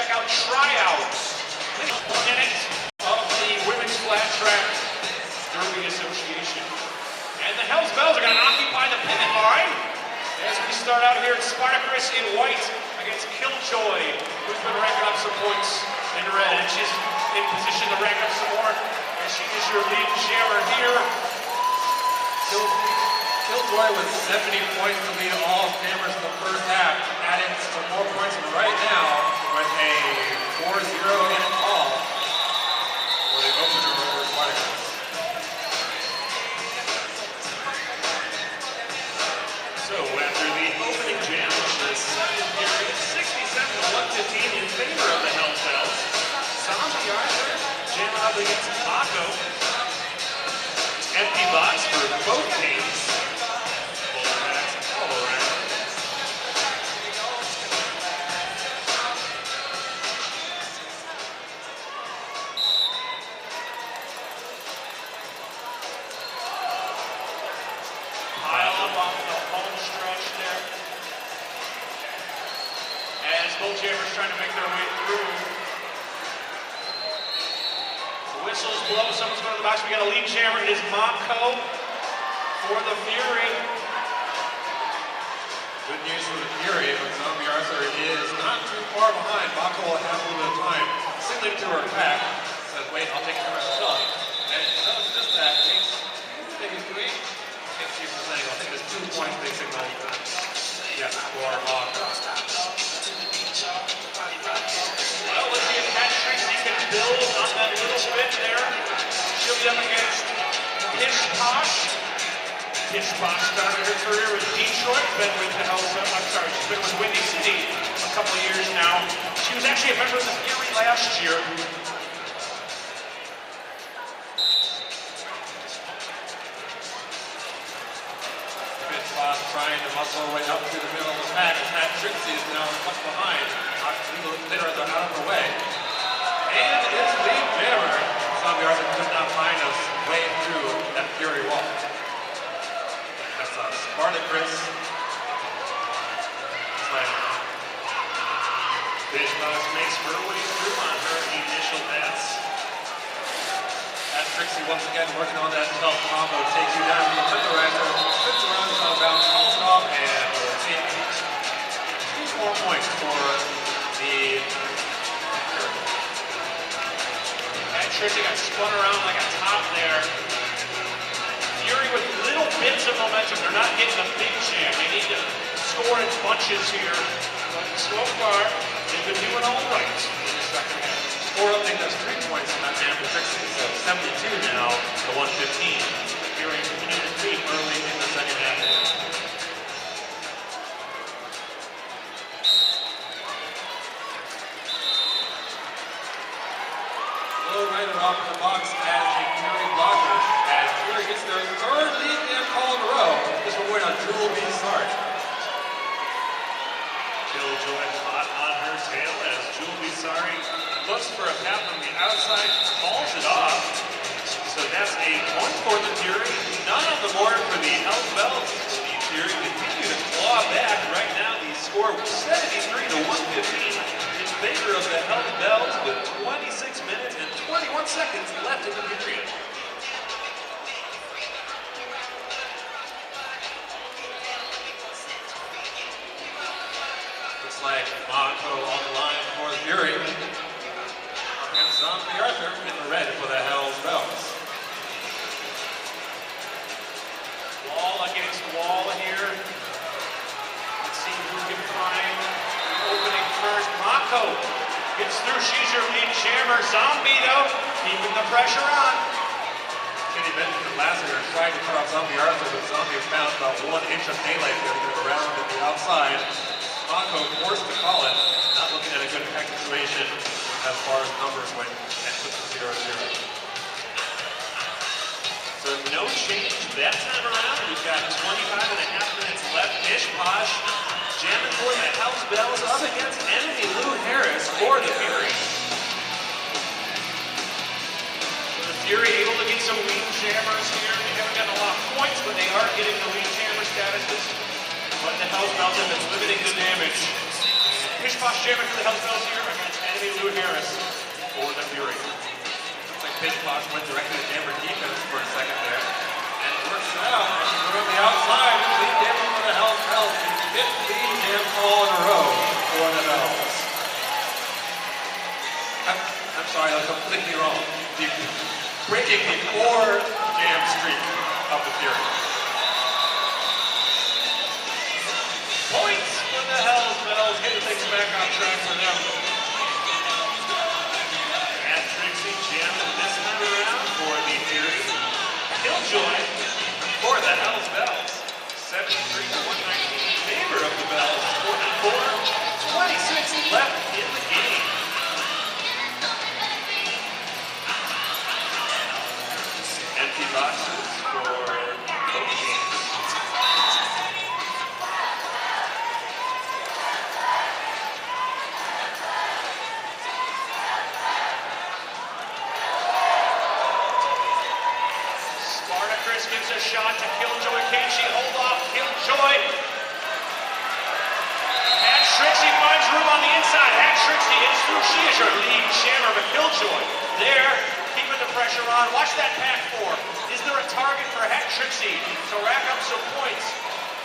check out tryouts. Minutes of the Women's Flat Track Derby Association. And the Hells Bells are going to occupy the pivot line as we start out here at Spartacus in white against Killjoy, who's been racking up some points in red. And she's in position to rack up some more as she is your lead jammer here. Killjoy with 70 points to lead all jammers in the first half, adding some more points right now with a 4-0 in all for the opener over Spartacus. So after the opening jam of the second period, 67-115 in favor of the Hells Bells. Zombie Arthur jamming up against Paco. Empty box for both teams. Both jammers trying to make their way through. The whistles blow, someone's going to the box. We got a lead jammer. It is Mako for the Fury. Good news for the Fury, but Zombie Arthur is not too far behind. Mako will have a little bit of time. Signaling to her pack. Says, wait, I'll take care of myself. And it does just that. Takes maybe 3. Can't see for saying, I think it's 2 points they signal. Yeah, for Mako. Well, let's see if Cat Trixie can build on that little bit there. She'll be up against Pish Posh. Pish Posh started her career with Detroit, been with the Hells Bells. I'm sorry, she's been with Windy City a couple of years now. She was actually a member of the Fury last year. Pish Posh trying to muscle her way up through the middle of the pack. Cat Trixie is now much behind. Later out of the way. And it's the jammer. Zombie Arthur could not find us way through that Fury wall. That's Spartacus. Pish Posh makes her way through on her initial pass. Cat Trixie once again working on that stealth combo. Takes you down to the tenderizer. Spins around, is on bounce, calls it off, and we'll take 2 more points for the Trixie got spun around like a top there. Fury with little bits of momentum. They're not getting a big jam. They need to score in bunches here. But so far, they've been doing all right in the second half. Score update does 3 points on that jam for Trixie. So 72 now to 115. Fury continuing to creep early in the second half. Right off the box as a Fury blocker. As Fury gets their third lead jam call in a row. This one going on Jewel B. Sarge. Killjoy hot on her tail as Jewel B. Sari looks for a path from the outside, calls it off. So that's a point for the Fury. None of the more for the Hells Bells. The Fury continue to claw back. Right now the score was 73 to 115 in favor of the Hells Bells with 26 minutes and 21 seconds left in the period. Looks like Mako on the line for the Fury. Against Zombie Arthur in the red for the Hells Bells. Wall against wall here. Let's see who can find the opening first. Mako gets through. She's your lead jammer. Zombie, though, keeping the pressure on. Kenny Benjamin Lassiter tried to cut off Zombie Arthur, but Zombie found about 1 inch of daylight there to go around at the outside. Mako forced to call it. Not looking at a good pack situation as far as numbers went and put the 0-0. So no change that time around. We've got 25.5 minutes left. Pish Posh jamming for the Hells Bells up against enemy Lou Harris for the Fury. So the Fury able to get some lead jammers here. They haven't gotten a lot of points, but they are getting the lead jammer statuses. But the Hells Bells have been limiting the damage. Pish Posh jamming for the Hells Bells here against enemy for the Fury. Looks like Page Box went directly to Jammer defense for a second there. And it works out. And we're on the outside. Lead Jammer for the Hell's Bells. Fifth lead jam all in a row for the Bells. I'm sorry, that's completely wrong. Breaking the 4-jam streak of the Fury. Points for the Hell's Bells, getting things back on track for them. And Trixie jamming this time around for the Fury. Killjoy for the Hell's Bells. 73 to 119 in favor of the Bells. 24-26 left in the game. Empty boxes for both teams. Spartacus gives a shot to Killjoy. Can she hold off Killjoy? Hat Trixie finds room on the inside. Hat Trixie is through. She is your lead jammer, but Killjoy there, keeping the pressure on. Watch that pack four. Is there a target for Hat Trixie to rack up some points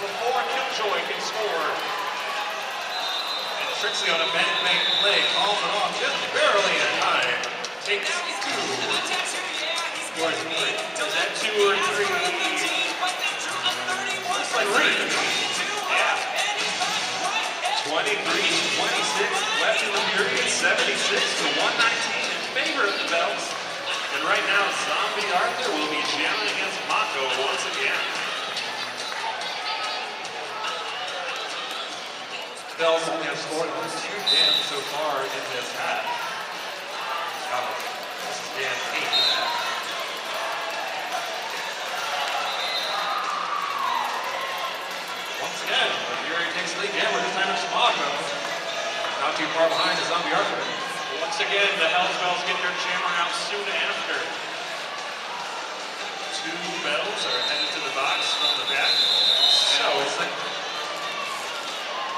before Killjoy can score? And Trixie on a bang-bang play calls it off just barely in time. Takes 2. Or 3. Is that 2 or 3? Looks like 3. Yeah. 23-26 left in the period. 76 to 119 in favor of the Bells. And right now, Zombie Arthur will be jamming against Mako once again. Bells only have scored 2 jams so far in this half. This is jam 8 in that. Once again, the Fury takes the lead jammer. This time it's Mako. Not too far behind is Zombie Arthur. Once again, the Hell's Bells get their jammer out soon after. 2 Bells are headed to the box from the back. So it's like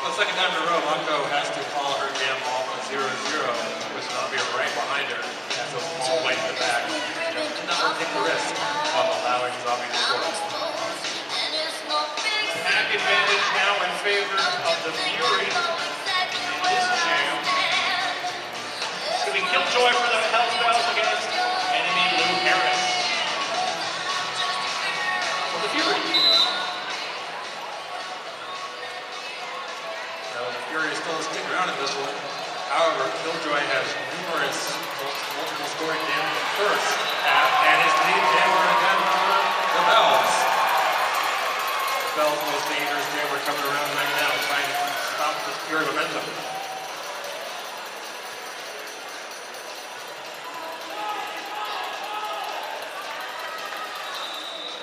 the second time in a row, Mako has to follow her jam ball from 0-0 with Zombie right behind her. Has those ball right in the back. She does not take the risk of allowing Zombie to score. Pack advantage now in favor of the Fury in this jam. It's going to be Killjoy for the Hell's Bells against enemy Lou Harris for the Fury. Well, the Fury is still sticking around in this one. However, Killjoy has numerous multiple scoring jams in the first half, and his lead jammer again for the Bells. The Bells' most dangerous jammer coming around right now, trying to stop the Fury momentum.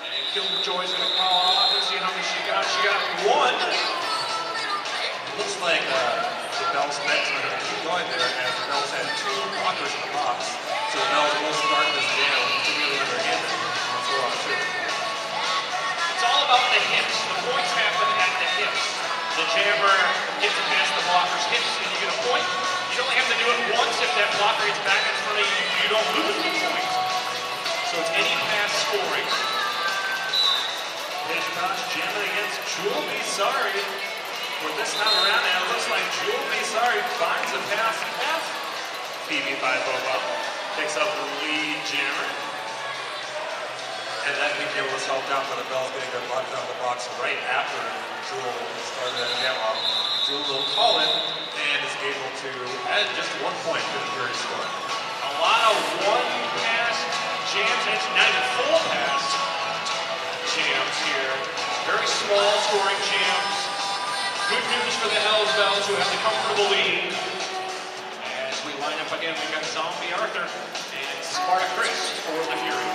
And Killjoy's going to call off. Let's see how many she got. She got 1. Looks like the Bells Mets are going to keep going there, as the Bells had 2 blockers in the box. So the Bells will start this jam really underhanded on 4-on-2. It's all about the hips. The points happen at the hips. The jammer gets past the blocker's hips and you get a point. You only have to do it once. If that blocker gets back in front of you, you don't lose the point. So it's any pass scoring. Hitchcock jamming against Jewel Be Sorry. For this time around, and it looks like Jewel Be Sorry finds a pass past PB5 Boba. Picks up the lead jammer. And that lead jammer was helped out by the Bells getting their blockers out of the box right after Jewel started that jam off. Jewel will call it and is able to add just 1 point to the Fury score. A lot of one-pass jams, and not even full-pass jams here. Very small scoring jams. Good news for the Hell's Bells, who have the comfortable lead. As we line up again, we've got Zombie Arthur and Spartacus for the Fury.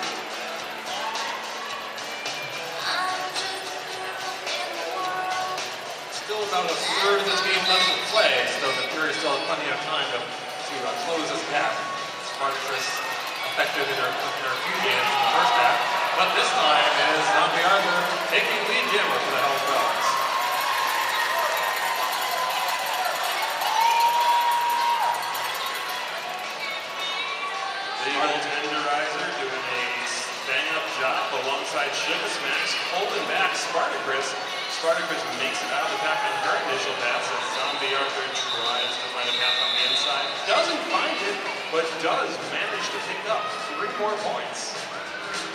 Still about a third of this game left to play, so the Fury still have plenty of time to close this gap. Spartacus effective in her few jams in the first half, but this time is Zombie Arthur taking lead jammer for the Hell's Bells. little tenderizer doing a bang-up job alongside Max, holding back Spartacus. Spartacus makes it out of the pack on her initial pass as Zombie Arthur tries to find a path on the inside. Doesn't find it, but does manage to pick up 3 more points.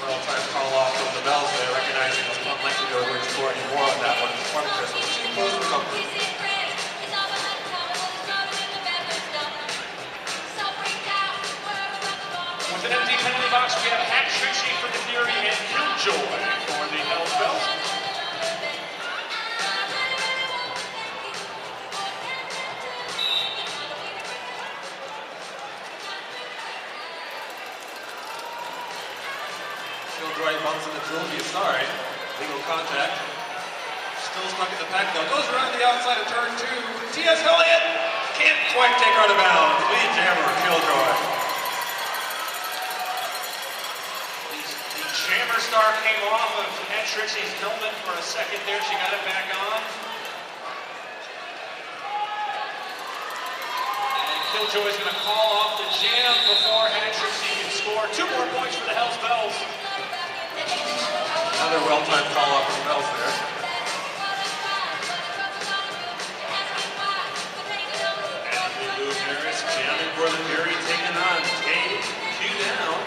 Well, try to call off from the Bells there, recognizing it's unlikely they were going to score any more on that one. Spartacus was too close for comfort. With an empty penalty box, we have Hat Trixie for the Fury and Killjoy for the Hells Bells. Killjoy bumps into WCR. Legal contact. Still stuck in the pack though. Goes around the outside of turn 2. T.S. Elliott can't quite take her out of bounds. Lead jammer, Killjoy. The jammer star came off of Hat Trixie's helmet for a second there. She got it back on. And Killjoy's going to call off the jam before Hat Trixie can score. 2 more points for the Hells Bells. Another well-timed call-off from the Bells there. Jamming for the Fury, taking on Kay. 2 down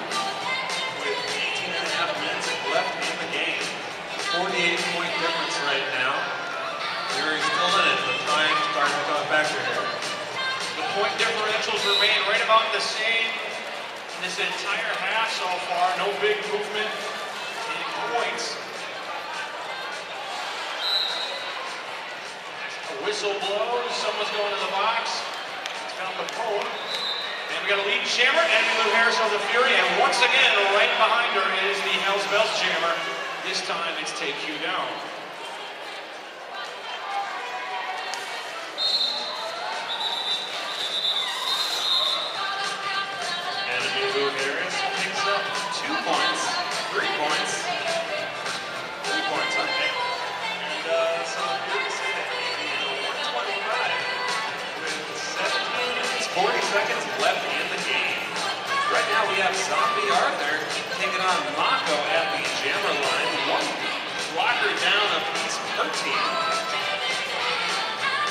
with 18.5 minutes left in the game. 48-point difference right now. Fury's still in it, but time starting to come back here. The point differentials remain right about the same in this entire half so far. No big movement in points. A whistle blows, someone's going to the box. Found the pole. And we got a lead jammer, Andy Lou Harris on the Fury, and once again, right behind her is the Hells Bells jammer. This time it's Take You Down. Andy Lou Harris picks up 2 points, 3 points, 3 points, okay. And so the Fury say that maybe 125. 40 seconds left in the game. Right now we have Zombie Arthur taking on Mako at the jammer line. 1 blocker down a piece per team.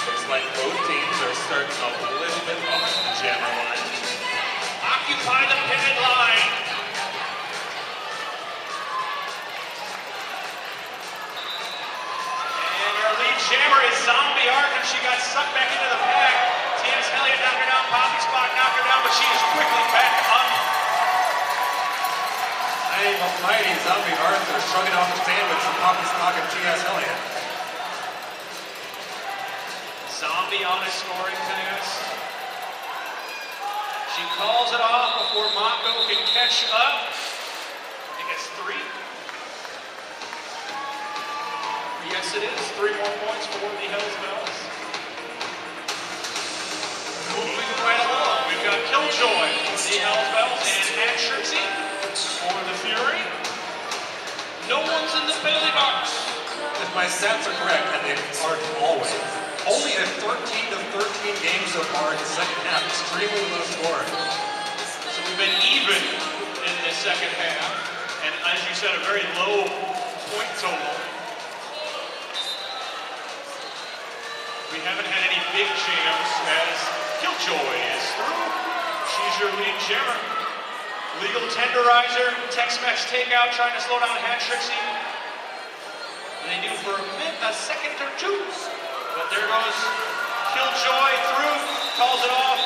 Looks like both teams are starting a little bit off the jammer line. Occupy the pivot line. And our lead jammer is Zombie Arthur. She got sucked back into the pack. T.S. Elliott knocked her down, Poppy Spot knocked her down, but she is quickly back up. Mighty Zombie Arthur shrugging off the sandwich from Poppy Spot and T.S. Elliott. Zombie on a scoring pass. She calls it off before Mako can catch up. I think it's 3. Yes, it is. 3 more points for the Hells Bells. Moving right along, we've got Killjoy for the Hells Bells and Hat Trixie for the Fury. No one's in the penalty box. If my stats are correct, and they aren't always, only a 13-13 game so far in the second half, extremely low scoring. So we've been even in the second half, and as you said, a very low point total. We haven't had any big jams as Killjoy is through. She's your lead jammer. Legal tenderizer, Tex-Mex takeout, trying to slow down Hat Trixie. And they do for a second or 2. But there goes Killjoy through, calls it off.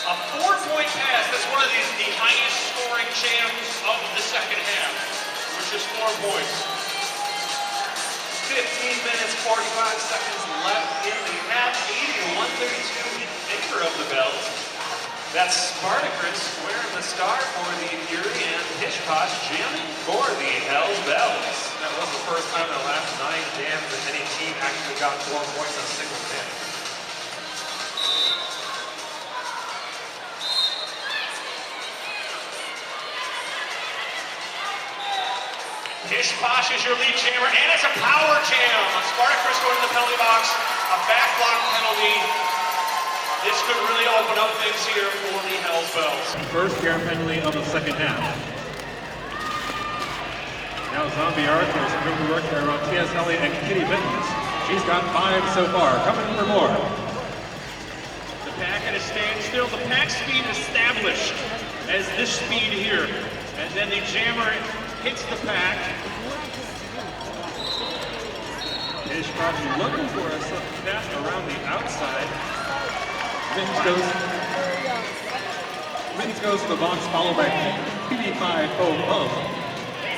A 4-point pass. That's one of the highest scoring jams of the second half, which is 4 points. 15 minutes, 45 seconds left in the half. 80-132 in favor of the Bells. That's Spartacus wearing the star for the Fury and Pish Posh jamming for the Hells Bells. That was the first time in the last 9 jams that any team actually got 4 points on a single jam. Pish Posh is your lead jammer, and it's a power jam. Spartacus going to the penalty box, a back block penalty. This could really open up things here for the Hells Bells. First jam penalty of the second half. Now Zombie Arthur is going to work there on T.S. Elliott and Kitty Mittens. She's got 5 so far, coming for more. The pack at a standstill. The pack speed established as this speed here. And then the jammer hits the pack. Ish probably looking for a pass around the outside. Mittens goes to the box, followed by PD5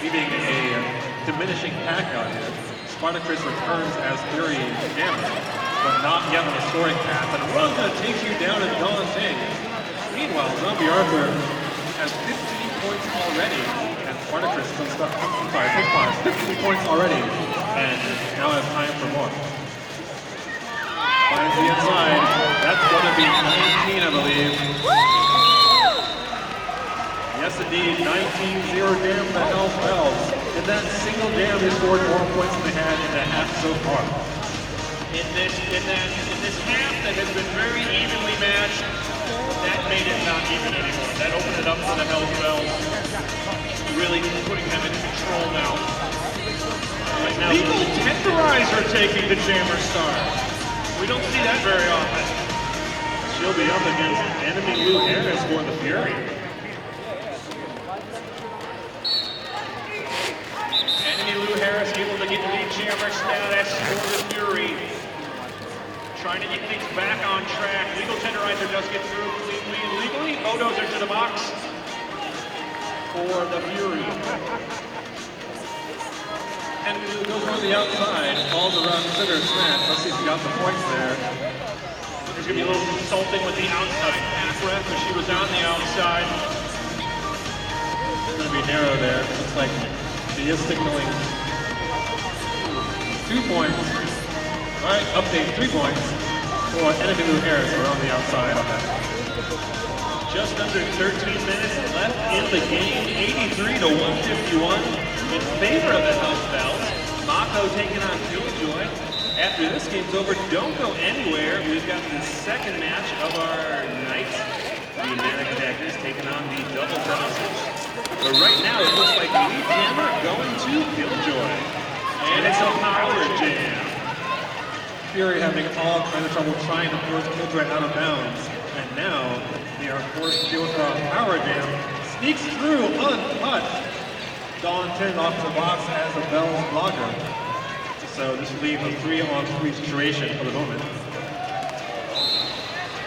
leaving a diminishing pack out here. Spartacus returns as Fury Jammer, but not yet on a scoring path, and one's going to take you down and daunting. Meanwhile, Zombie Arthur has 15 points already, and Spartacus is 15 points already, and now has time for more. Finds the inside. That's going to be 19, I believe. Yes, indeed, 19-0 jam for the Hells Bells. And that single jam has scored more points than they had in the half so far. In this half that has been very evenly matched, that made it not even anymore. That opened it up for the Hells Bells, really putting them in control now. Right now, Legal Tenderizer taking the jammer star. We don't see that very often. She'll be up against enemy Lou Harris for the Fury. Enemy Lou Harris able to get lead jammer status for the Fury. Trying to get things back on track. Legal Tenderizer does get through legally. Bulldozer to the box for the Fury. And Lou goes on the outside, falls around Sugar Smash. Let's see if he got the points there. There's going to be a little consulting with the outside pack ref, but she was on the outside. It's going to be narrow there. Looks like he is signaling 2 points. All right, update 3 points for enemy Lou Harris. We're on the outside on that. Just under 13 minutes left in the game, 83 to 151 in favor of the Hells Bells. Mako taking on Killjoy. After this game's over, don't go anywhere. We've got the second match of our night. The Manic Attackers taking on the Double Bouncers. But right now, it looks like Lead Jammer going to Killjoy. And it's a power jam. Fury having all kinds of trouble trying to force Killjoy out of bounds. And now they are forced to deal with a power jam. Sneaks through untouched. Dawn 10 off the box as a Bells blocker. So this will leave a 3-on-3 situation for the moment.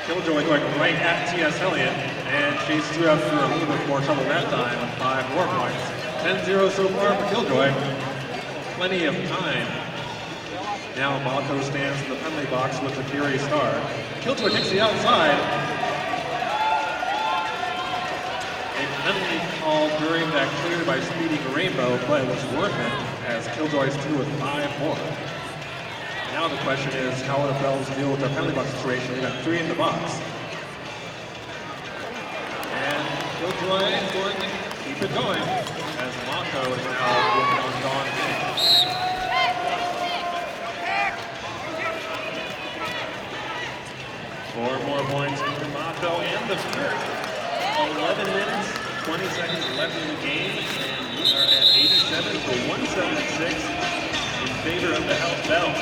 Killjoy going right at T.S. Elliott, and she's threw out through a little bit more trouble that time with 5 more points. 10-0 so far for Killjoy. Plenty of time. Now Mako stands in the penalty box with the Fury Star. Killjoy takes the outside. A penalty called during that clear by Speeding Rainbow, but it was worth it as Killjoy's through with 5 more. Now the question is, how will the Bells deal with their penalty box situation? They got 3 in the box. And Killjoy is going to keep it going as Mako is now working on Dawn game. 4 more points for Mako and the Fury. 11 minutes, 20 seconds left in the game, and we are at 87 to 176 in favor of the Hells Bells.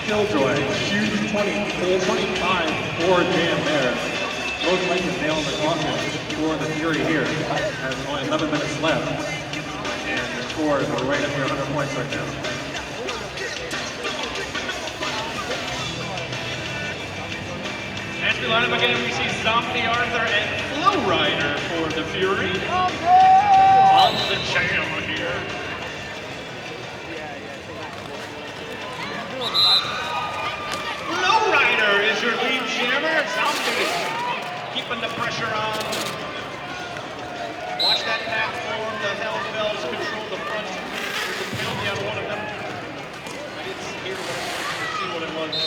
Killjoy, huge 25-4 jam there. Most likely nail in the coffin for the Fury here. Has only 11 minutes left. And the score is right up here, 100 points right now. As we line up again, we see Zombie Arthur and Flow Rider for the Fury. On the jam here. Flow Rider is your lead jammer. Zombie keeping the pressure on. Watch that pack form. The Hells Bells control the front. There's a penalty on one of them. I didn't see what it was.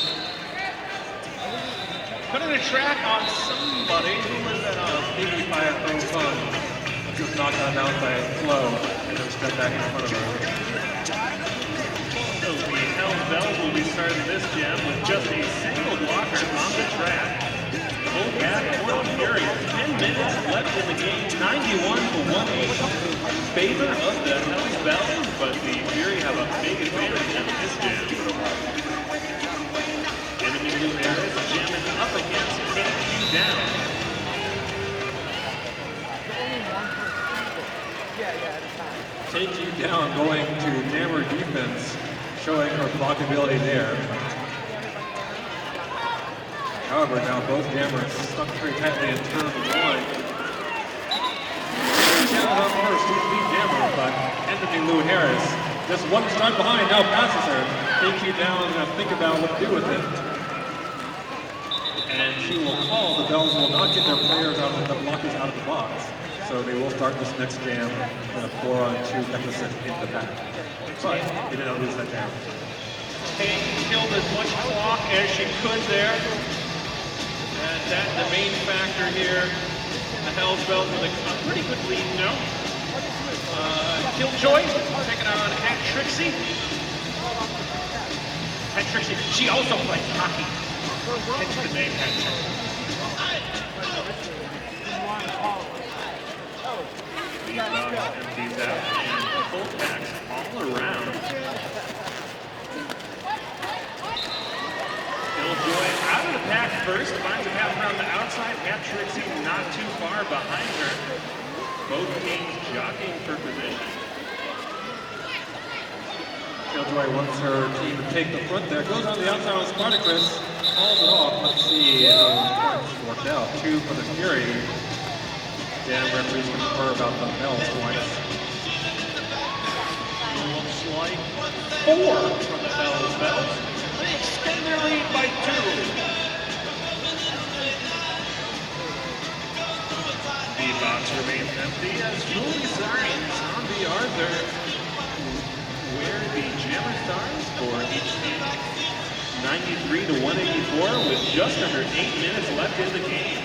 Putting a track on somebody. Who was that on? PB5 Fun. Just knocked out down by Flow and then stepped back in front of her. So the Hells Bells will be starting this jam with just a single blocker on the track. left in the game, 91-108 favor of the Hells Bells, but the Fury have a big advantage in this jam. Enemy Blue Harris jamming up against Take You Down. Take You Down going to jammer defense, showing her blockability there. However, now both jammers stuck very tightly in turn one. Down up first, who's the jammer, but Anthony Lou Harris, just one strike behind, now passes her. Take You Down and think about what to do with it. And she will call. The Bells will not get their players out of the blockers out of the box. So they will start this next jam with a 4-on-2 deficit in the back. But they did not lose that jam. Kane killed as much clock as she could there. And that's the main factor here. The Hells Bells with a pretty good lead now. Killjoy taking on Hat Trixie. Hat Trixie, she also plays hockey. Hence the name Hat Trixie. These empties out and full packs all around. Killjoy out of the pack first, finds a path around the outside. Hat Trixie not too far behind her. Both teams jockeying for position. Killjoy wants her team to take the front there. Goes on the outside with Spartacus. Calls it off. Let's see how points worked out. 2 for the Fury. Jam referees confer about the Bells points. Looks like 4 from the Bells. They extend their lead by 2. The box remains empty as Julie Science on the Arthur, where the jammer stars for each team. 93-184 with just under 8 minutes left in the game.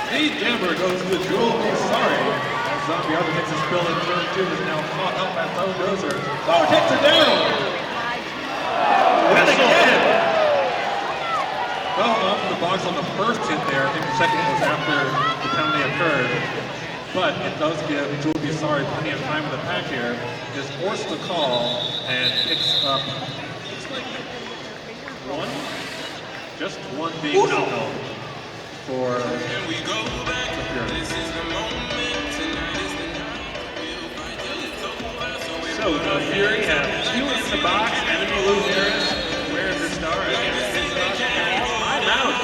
The jammer goes to Julie Sorry. As Zombie Arthur takes his spill in turn 2 is now caught up by Bulldozer. Oh, takes her down! And again! Well, off the box on the first hit there. I think the second was after the penalty occurred. But it does give Julie Sorry plenty of time in the pack here. Is forced to call and picks up, looks like 1? Just 1 being signaled for the Fury. So the Fury have 2 in the box. Enemy Lou Harris wearing her star against his I'm out.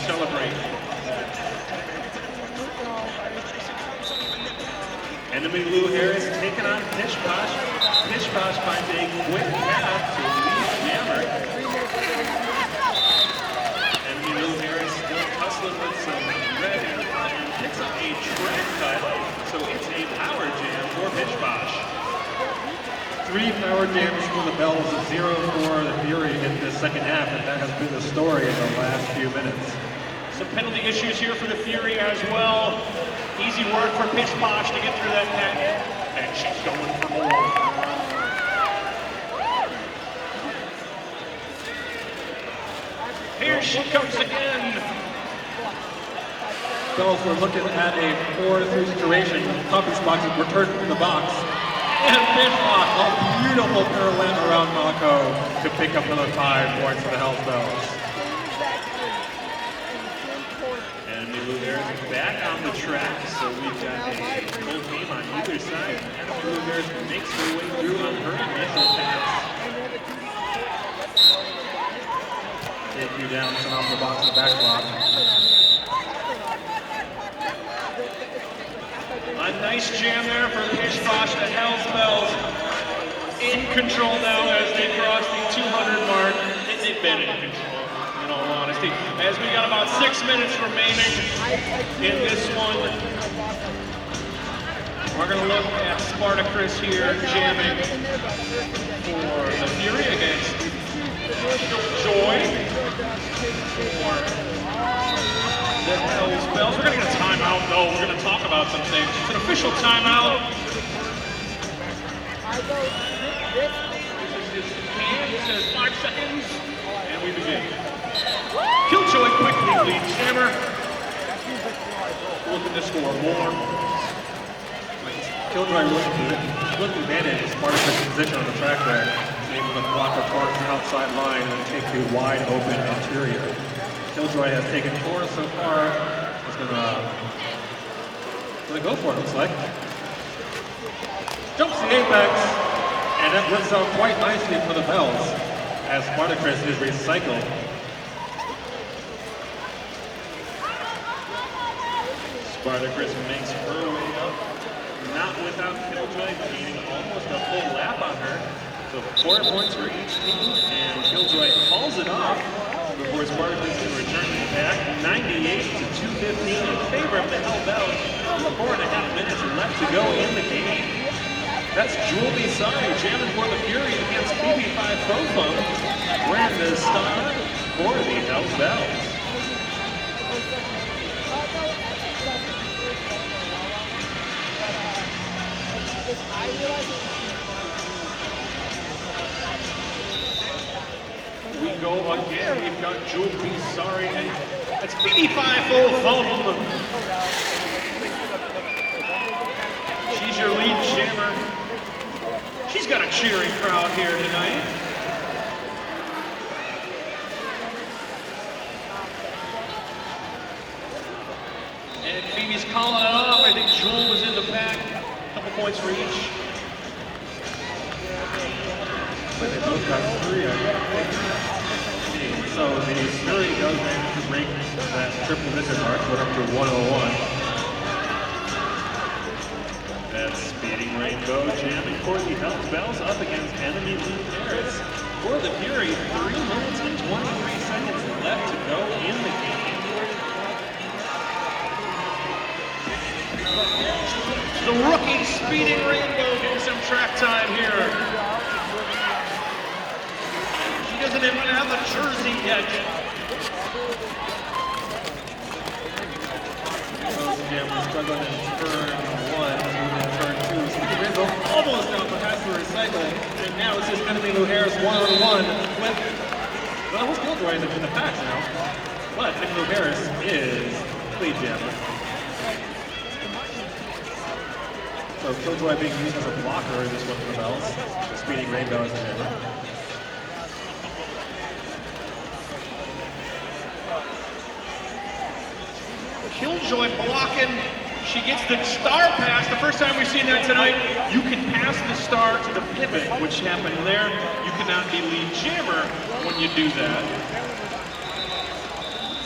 Celebrate. Enemy Lou Harris taking on Pish Posh. Pish Posh finds a quick path to lead Jammer. Enemy Lou Harris still tussling with some red and picks up a track cut. So it's a power jam for Pish Posh. 3 power jams for the Bells, 0 for the Fury in the second half, and that has been the story in the last few minutes. Some penalty issues here for the Fury as well. Easy work for Pish Posh to get through that pack. And she's going for more. Here she comes again. Bells were looking at a 4-3 situation. Conference box is returned from the box. And Pish Posh, a beautiful pirouette around Mako to pick up another 5 points for the Hells Bells. Enemy Lou Harris back on the track, so we've got a full team on either side. Enemy Lou Harris makes her way through on her initial pass. Take You Down, sent off the box in the back block. A nice jam there for Pish Posh. The Hells Bells in control now as they cross the 200 mark. They've been in control, in all honesty. As we got about 6 minutes remaining in this one. We're going to look at Spartacus here jamming for the Fury against Joy for the Hells Bells. We're going to get a timeout, though. We're going to talk about some things. It's an official timeout. This is the his hand. He says 5 seconds, and we begin. Killjoy quickly leads Jammer. Looking to score more. Killjoy looking advantage as part of his position on the track there. Able to block a towards the outside line and take the wide open interior. Killjoy has taken 4 so far. He's gonna go for it, looks like. Jumps the apex, and that works out quite nicely for the Bells as Spartacus is recycled. Spartacus makes her way up. Not without Killjoy gaining almost a full lap on her. So 4 points for each team, and Killjoy calls it off before Spartacus can return to the back. 98 to 215 in favor of the Hellbells. 4.5 minutes left to go in the game. That's WCR jamming for the Fury against BB5 Profum. Brenda Star for the Hellbells. We go again. We've got WCR and that's BB5 Profum. She's your lead jammer. She's got a cheering crowd here tonight. And Phoebe's calling it off. I think Jewel was in the pack. A couple points for each. But they both got 3, I think. So the Fury does manage to break that triple digit mark, went up to 101. That's Speeding Rainbow jamming for the Hellbells up against enemy Luke Harris. For the Fury, 3 minutes and 23 seconds left to go in the game. The rookie Speeding Rainbow getting some track time here. She doesn't even have a jersey yet. We're struggling in turn 1, moving in turn 2. Speeding Rainbow almost down, but has to recycle. And now it's just enemy Lou Harris 1-on-1 with, well, who's Killjoy in the pack now? But enemy Lou Harris is lead jammer. So Killjoy being used as a blocker in this one for the Bells. The Speeding Rainbow is the jammer. Killjoy blocking. She gets the star pass. The first time we've seen that tonight, you can pass the star to the pivot, which happened there. You cannot be lead jammer when you do that.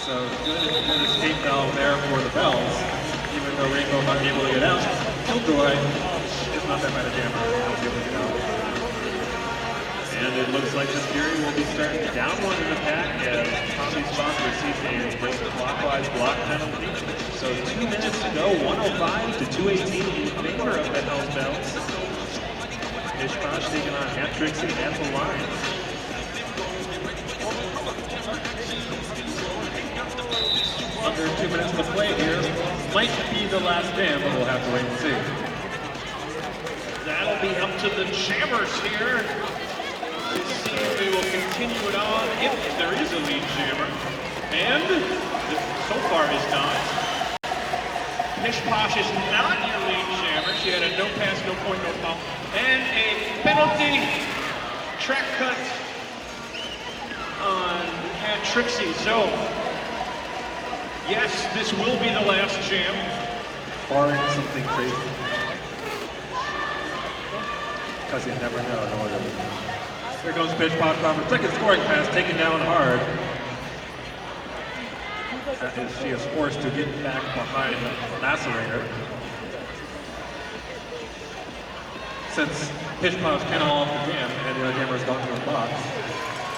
So good escape valve there for the Bells. Even though Rainbow not able to get out, Killjoy is not that bad a jammer. He'll be able to get out. And it looks like the Fury will be starting down 1 in the pack as Tommy Spock receives a break clockwise block penalty. So 2 minutes to go, 105 to 218 in favor of the Hellbells. Ishposh taking on Hat Trixie at the line. Under 2 minutes to play here. Might be the last jam, but we'll have to wait and see. That'll be up to the jammers here to see if they will continue it on, if there is a lead jammer. And so far is not. Pish Posh is not your lead jammer. She had a no pass, no point, no foul. And a penalty track cut on Hat Trixie. So, yes, this will be the last jam. Barring something crazy. Because you never know. Here goes Pitch Pop for second scoring pass, taken down hard. As she is forced to get back behind Macerator. Since Pitch Pop's can all off the jam and the other jammer has gone to the box,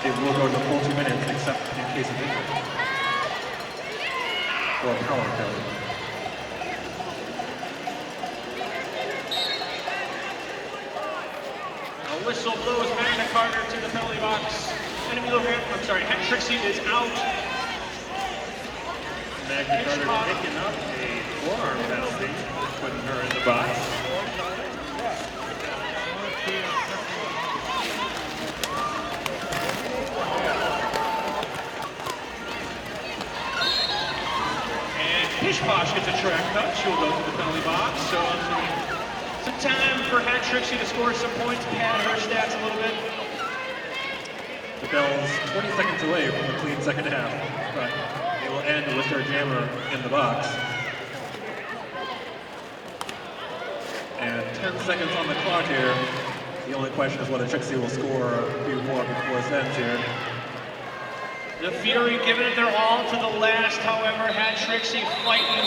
it will go to full 2 minutes except in case of injury. Or power failure. Whistle blows Magna Carter to the penalty box. Enemy Lou Harris, I'm sorry, Hat Trixie is out. Magna Carter picking up a forearm penalty, putting her in the box. Posh gets a track cut. She'll go to the penalty box. So some time for Hat Trixie to score some points, pad her stats a little bit. The Bell's 20 seconds away from a clean second half, but they will end with their jammer in the box. And 10 seconds on the clock here. The only question is whether Trixie will score a few more before it ends here. The Fury giving it their all to the last, however, Hat Trixie fighting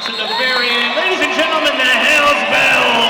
to the very end. Ladies and gentlemen, the Hells Bells!